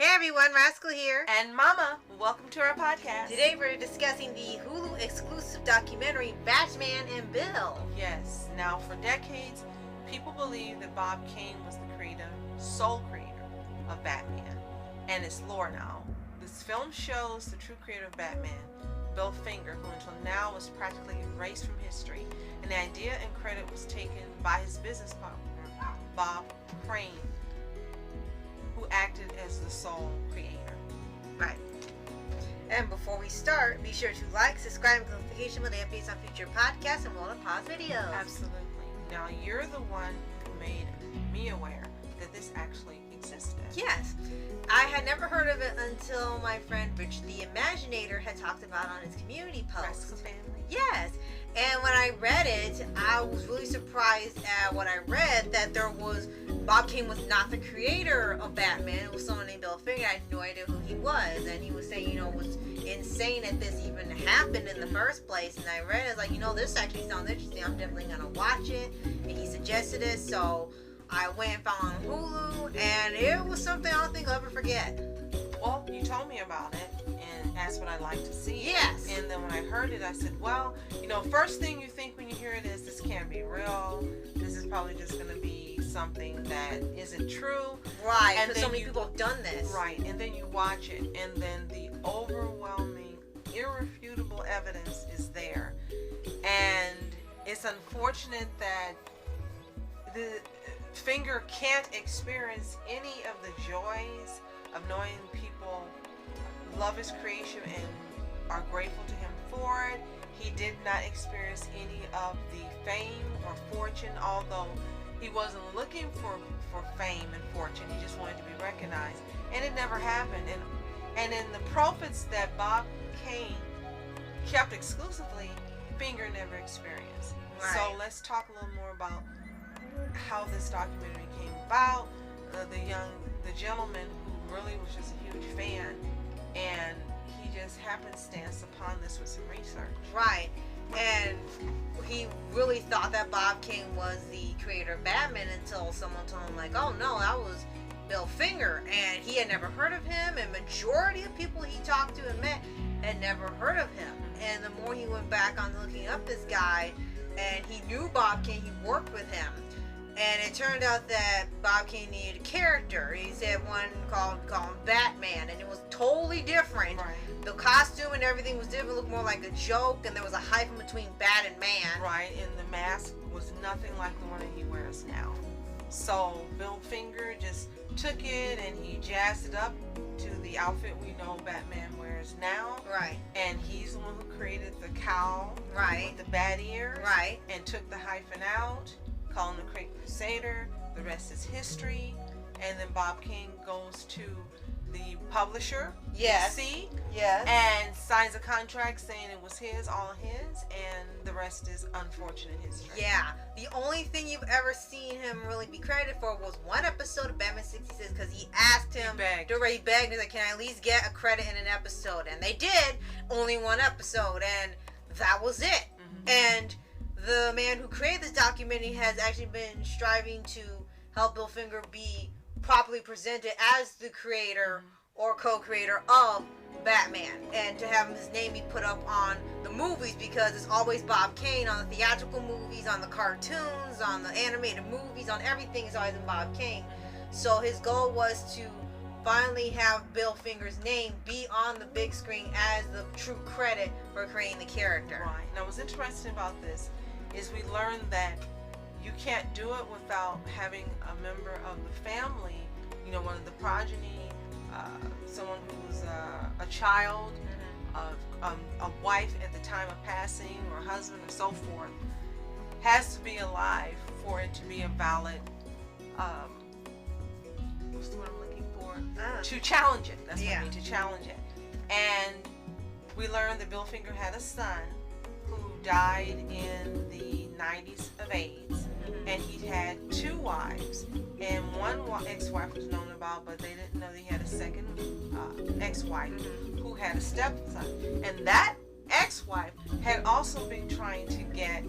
Hey everyone, Rascal here. And Mama, welcome to our podcast. Today we're discussing the Hulu exclusive documentary Batman and Bill. Yes, now for decades, people believe that Bob Kane was the sole creator of Batman. And it's lore now. This film shows the true creator of Batman, Bill Finger, who until now was practically erased from history. And the idea and credit was taken by his business partner, Bob Kane, who acted as the sole creator. Right. And before we start, be sure to like, subscribe, and notification with updates on future podcasts and roll to pause videos. Absolutely. Now you're the one who made me aware that this actually existed. Yes. I had never heard of it until my friend Rich the Imaginator had talked about it on his community post. Rascal family. Yes. And when I read it, I was really surprised at what I read, that Bob Kane was not the creator of Batman. It was someone named Bill Finger. I had no idea who he was. And he was saying, it was insane that this even happened in the first place. And I read it, I was like, this actually sounds interesting. I'm definitely going to watch it. And he suggested it, so I went and found it on Hulu. And it was something I don't think I'll ever forget. Well, you told me about it and asked what I'd like to see. Yes. And then when I heard it, I said, well, first thing you think when you hear it is, this can't be real. This is probably just going to be something that isn't true. Right, because so many people have done this. Right, and then you watch it, and then the overwhelming, irrefutable evidence is there. And it's unfortunate that the Finger can't experience any of the joys of knowing people love his creation and are grateful to him for it. He did not experience any of the fame or fortune, although he wasn't looking for fame and fortune. He just wanted to be recognized. And it never happened. And in the profits that Bob Kane kept exclusively, Finger never experienced. Right. So let's talk a little more about how this documentary came about. The gentleman who really was just a huge fan, and he just happenstance upon this with some research. Right. And he really thought that Bob Kane was the creator of Batman until someone told him, oh no, that was Bill Finger. And he had never heard of him, and majority of people he talked to and met had never heard of him. And the more he went back on looking up this guy, and he knew Bob Kane, he worked with him. And it turned out that Bob Kane needed a character. He said one called him Batman, and it was totally different. Right. The costume and everything was different, looked more like a joke, and there was a hyphen between Bat and Man. Right, and the mask was nothing like the one that he wears now. So Bill Finger just took it and he jazzed it up to the outfit we know Batman wears now. Right. And he's the one who created the cowl. Right. With the bat ears. Right. And took the hyphen out, calling the Great Crusader. The rest is history. And then Bob Kane goes to the publisher, yes, DC, yes, and signs a contract saying it was his, all his, and the rest is unfortunate history. Yeah, the only thing you've ever seen him really be credited for was one episode of Batman 66, because he asked him, he begged, he's like, can I at least get a credit in an episode? And they did, only one episode, and that was it. Mm-hmm. And the man who created this documentary has actually been striving to help Bill Finger be properly presented as the creator or co-creator of Batman, and to have his name be put up on the movies, because it's always Bob Kane on the theatrical movies, on the cartoons, on the animated movies, on everything is always in Bob Kane. So his goal was to finally have Bill Finger's name be on the big screen as the true credit for creating the character. Right. Now what's interesting about this is we learned that you can't do it without having a member of the family, one of the progeny, someone who's a child, a wife at the time of passing, or husband, or so forth, has to be alive for it to be a valid, what's the word I'm looking for? To challenge it. That's what I mean, to challenge it. And we learned that Bill Finger had a son who died in the 90s of AIDS. And he had two wives, and one ex-wife was known about, but they didn't know that he had a second ex-wife who had a stepson. And that ex-wife had also been trying to get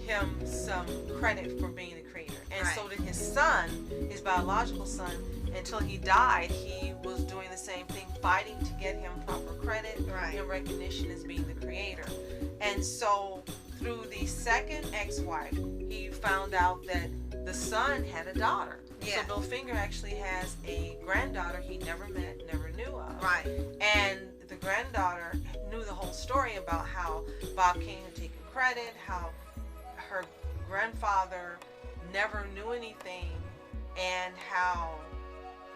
him some credit for being the creator. And so did his son, his biological son, until he died, he was doing the same thing, fighting to get him proper credit and recognition as being the creator. And so through the second ex-wife, he found out that the son had a daughter. Yeah. So Bill Finger actually has a granddaughter he never met, never knew of. Right. And the granddaughter knew the whole story about how Bob Kane had taken credit, how her grandfather never knew anything, and how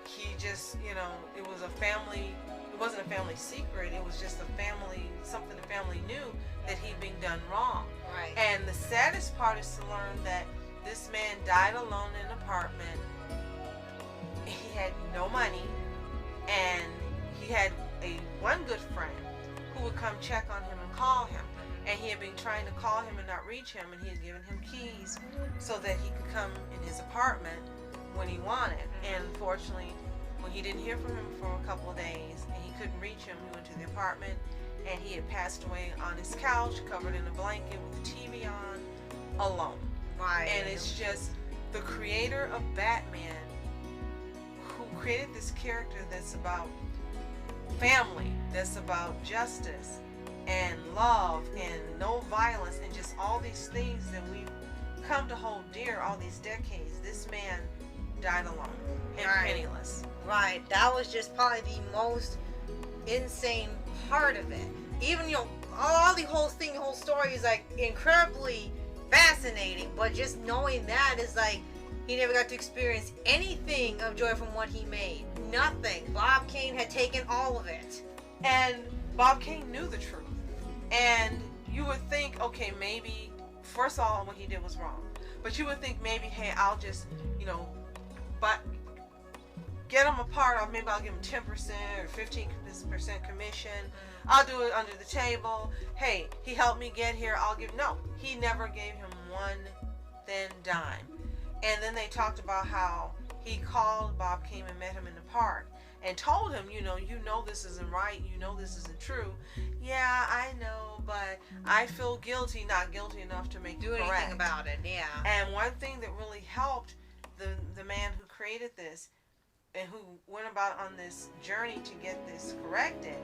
he just, you know, it wasn't a family secret, it was just something the family knew, that he'd been done wrong. Right. And the saddest part is to learn that this man died alone in an apartment. He had no money, and he had one good friend who would come check on him and call him. And he had been trying to call him and not reach him, and he had given him keys so that he could come in his apartment when he wanted. And unfortunately, when he didn't hear from him for a couple of days and he couldn't reach him, he went to the apartment and he had passed away on his couch, covered in a blanket with the TV on, alone. Right. And it's just the creator of Batman, who created this character that's about family, that's about justice and love and no violence and just all these things that we've come to hold dear all these decades. This man died alone and penniless. Right. That was just probably the most insane part of it. Even, you know, all the whole story is like incredibly fascinating, but just knowing that is like he never got to experience anything of joy from what he made. Nothing. Bob Kane had taken all of it. And Bob Kane knew the truth. And you would think, okay, maybe, first of all, what he did was wrong. But you would think maybe, hey, I'll just, you know, but get him a part of, maybe I'll give him 10% or 15% commission. I'll do it under the table. Hey, he helped me get here. No, he never gave him one thin dime. And then they talked about how he called Bob Kane and met him in the park and told him, you know this isn't right. You know this isn't true. Yeah, I know, but I feel guilty, not guilty enough to make do it correct. Anything about it. Yeah. And one thing that really helped the man who created this and who went about on this journey to get this corrected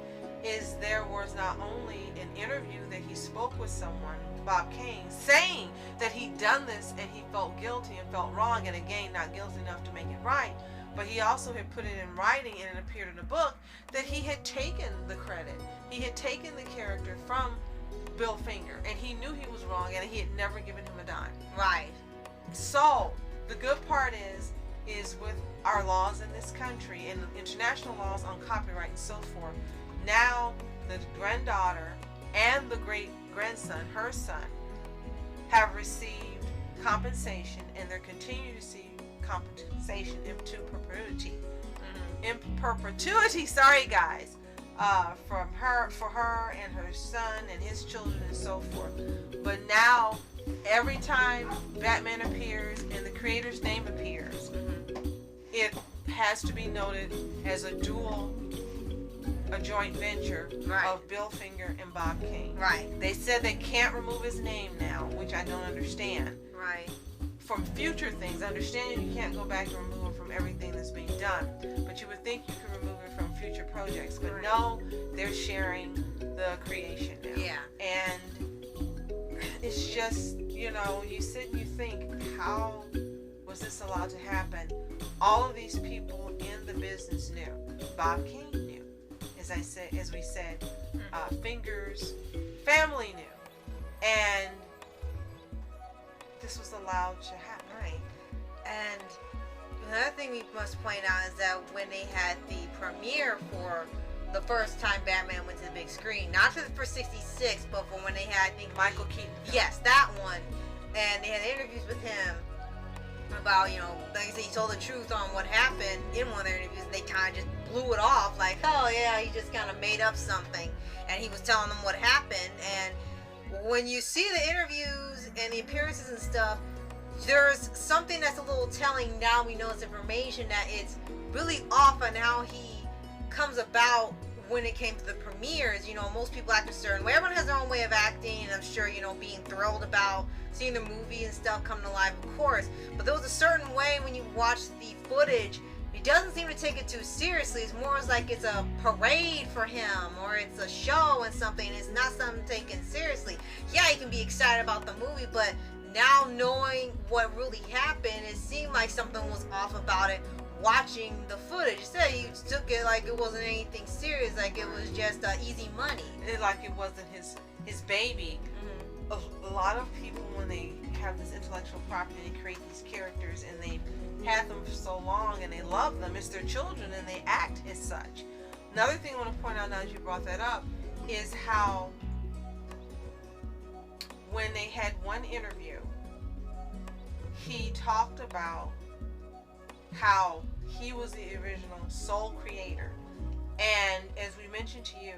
is there was not only an interview that he spoke with someone, Bob Kane, saying that he'd done this and he felt guilty and felt wrong, and again not guilty enough to make it right, but he also had put it in writing and it appeared in a book that he had taken the credit. He had taken the character from Bill Finger and he knew he was wrong and he had never given him a dime. Right. So the good part is with our laws in this country and international laws on copyright and so forth, now the granddaughter and the great grandson, her son, have received compensation and they're continuing to receive compensation into perpetuity. In perpetuity, sorry guys, for her and her son and his children and so forth. But now every time Batman appears and the creator's name appears, it has to be noted as a joint venture of Bill Finger and Bob Kane. Right. They said they can't remove his name now, which I don't understand. Right. From future things, I understand you can't go back and remove him from everything that's being done, but you would think you could remove it from future projects. But no, they're sharing the creation now. Yeah. And it's just, you sit and you think, how was this allowed to happen? All of these people in the business knew. Bob Kane knew. As we said, Finger's family knew. And this was allowed to happen. Right. And another thing we must point out is that when they had the premiere for the first time Batman went to the big screen, not for 66, but for when they had, I think, Michael Keaton. Yes, that one. And they had interviews with him about, like I said, he told the truth on what happened in one of their interviews, and they kind of just blew it off like, oh yeah, he just kind of made up something, and he was telling them what happened. And when you see the interviews and the appearances and stuff, there's something that's a little telling. Now we know this information, that it's really off on how he comes about when it came to the premieres. Most people act a certain way. Everyone has their own way of acting, and I'm sure, being thrilled about seeing the movie and stuff come to life, of course. But there was a certain way when you watch the footage doesn't seem to take it too seriously. It's more like it's a parade for him, or it's a show and something. It's not something taken seriously. Yeah, you can be excited about the movie, but now knowing what really happened, it seemed like something was off about it. Watching the footage, instead you took it like it wasn't anything serious, like it was just easy money. Like it wasn't his baby. Mm-hmm. A lot of people, when they have this intellectual property, they create these characters and they had them for so long and they love them. It's their children and they act as such. Another thing I want to point out now that you brought that up is how when they had one interview, he talked about how he was the original sole creator. And as we mentioned to you,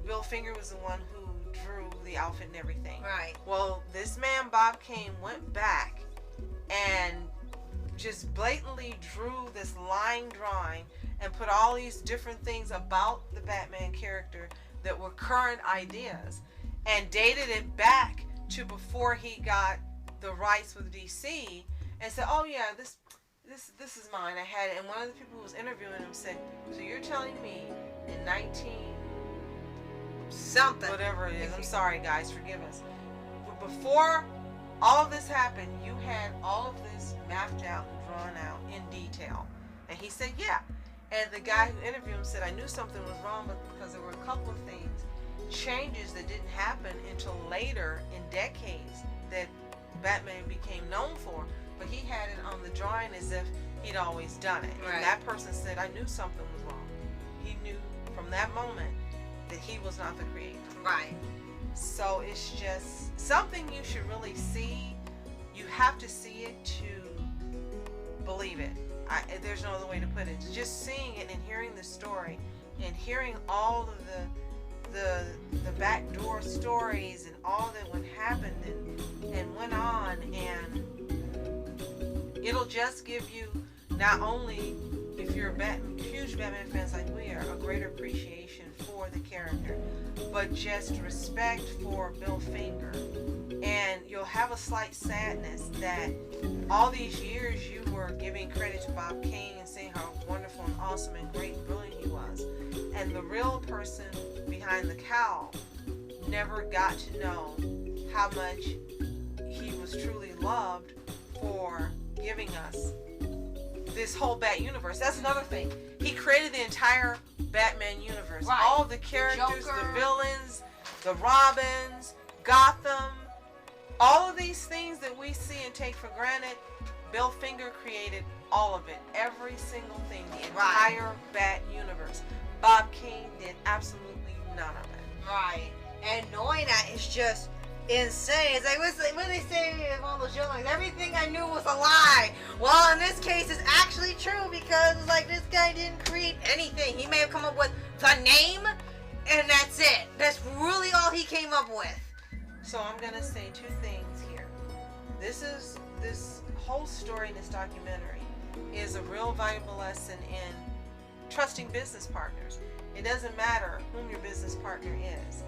Bill Finger was the one who drew the outfit and everything. Right. Well, this man, Bob Kane, went back and just blatantly drew this line drawing and put all these different things about the Batman character that were current ideas and dated it back to before he got the rights with DC and said, oh yeah, this is mine. I had it. And one of the people who was interviewing him said, so you're telling me in 19 something, whatever it is, I'm sorry guys, forgive us, but before all of this happened, you had all of this mapped out and drawn out in detail? And he said, yeah. And the guy who interviewed him said, I knew something was wrong, but because there were a couple of things, changes that didn't happen until later in decades that Batman became known for. But he had it on the drawing as if he'd always done it. Right. And that person said, I knew something was wrong. He knew from that moment that he was not the creator. Right. So it's just something you should really see. You have to see it to believe it. There's no other way to put it. Just seeing it and hearing the story and hearing all of the backdoor stories and all that what happened and went on, and it'll just give you, not only if you're huge Batman fans like we are, a greater appreciation for the character, but just respect for Bill Finger. And you'll have a slight sadness that all these years you were giving credit to Bob Kane and saying how wonderful and awesome and great and brilliant he was. And the real person behind the cowl never got to know how much he was truly loved for giving us this whole Bat universe. That's another thing. He created the entire Batman universe. Right. All the characters, the villains, the Robins, Gotham, all of these things that we see and take for granted, Bill Finger created all of it. Every single thing. The entire Bat universe. Bob Kane did absolutely none of it. Right. And knowing that is just insane. It's like when they say in one of those jokes, like, everything I knew was a lie. Well, in this case, it's actually true, because it's like this guy didn't create anything. He may have come up with the name, and that's it. That's really all he came up with. So I'm gonna say two things here. This whole story in this documentary is a real valuable lesson in trusting business partners. It doesn't matter whom your business partner is.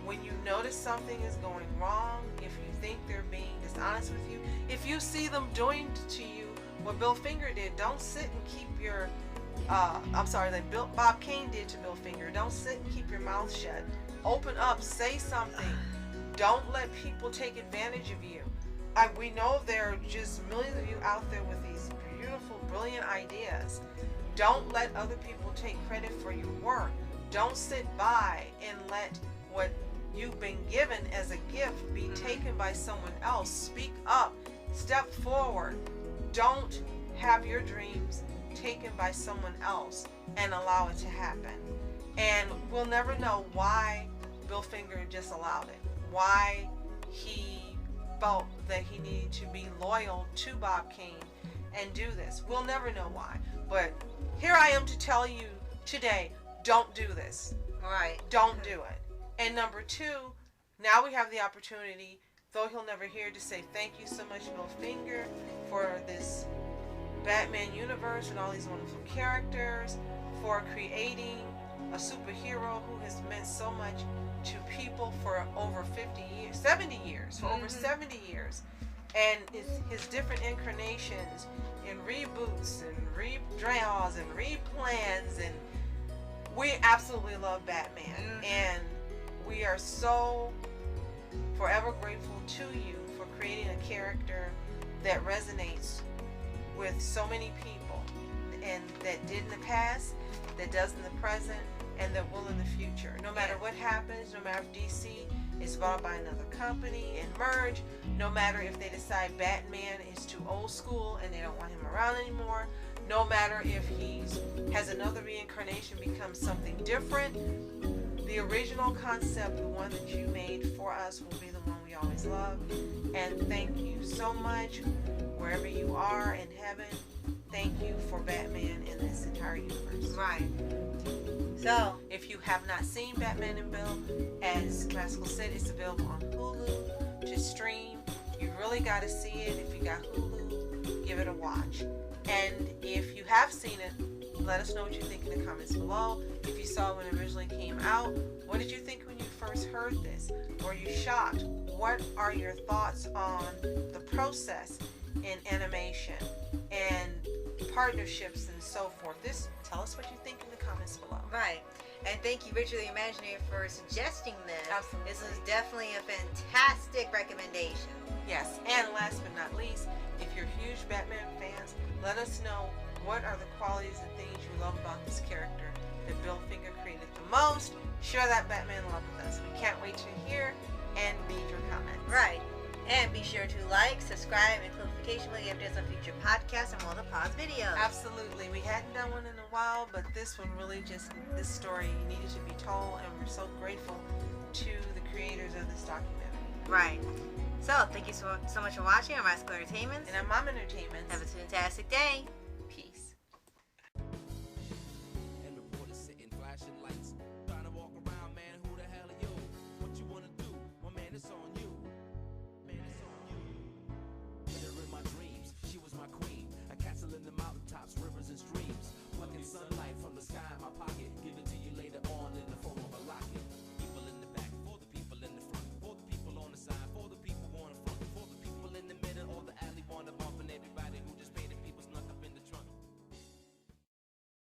When you notice something is going wrong, if you think they're being dishonest with you, if you see them doing to you what Bill Finger did, don't sit and keep your, Bob Kane did to Bill Finger. Don't sit and keep your mouth shut. Open up, say something. Don't let people take advantage of you. We know there are just millions of you out there with these beautiful, brilliant ideas. Don't let other people take credit for your work. Don't sit by and let what you've been given as a gift be taken by someone else. Speak up. Step forward. Don't have your dreams taken by someone else and allow it to happen. And we'll never know why Bill Finger just allowed it. Why he felt that he needed to be loyal to Bob Kane and do this. We'll never know why. But here I am to tell you today, don't do this. Right. Don't do it. And number two, now we have the opportunity, though he'll never hear, to say thank you so much, Bill Finger, for this Batman universe and all these wonderful characters, for creating a superhero who has meant so much to people for over 50 years, 70 years, for over 70 years. and his different incarnations in reboots and redraws and replans, and we absolutely love Batman. And we are so forever grateful to you for creating a character that resonates with so many people, and that did in the past, that does in the present, and that will in the future. No matter what happens, no matter if DC is bought by another company and merge, no matter if they decide Batman is too old school and they don't want him around anymore, no matter if he has another reincarnation, becomes something different, the original concept, the one that you made for us, will be the one we always love. And thank you so much, wherever you are in heaven. Thank you for Batman in this entire universe. Right. So, if you have not seen Batman and Bill, as Rascal said, it's available on Hulu to stream. You really got to see it. If you got Hulu, give it a watch. And if you have seen it, let us know what you think in the comments below. If you saw it when it originally came out, what did you think when you first heard this? Were you shocked? What are your thoughts on the process in animation and partnerships and so forth? Tell us what you think in the comments below. Right. And thank you, Richard the Imagineer, for suggesting this. Absolutely. This is definitely a fantastic recommendation. Yes. And last but not least, if you're huge Batman fans, let us know what are the qualities and things you love about this character that Bill Finger created the most. Share that Batman love with us. We can't wait to hear and read your comments. Right. And be sure to like, subscribe, and click notification bell to get updates on future podcasts and more of the Paws videos. Absolutely. We hadn't done one in a while, but this one really this story needed to be told, and we're so grateful to the creators of this documentary. Right. So, thank you so much for watching. I'm Rascal Entertainment. And I'm Mom Entertainment. Have a fantastic day.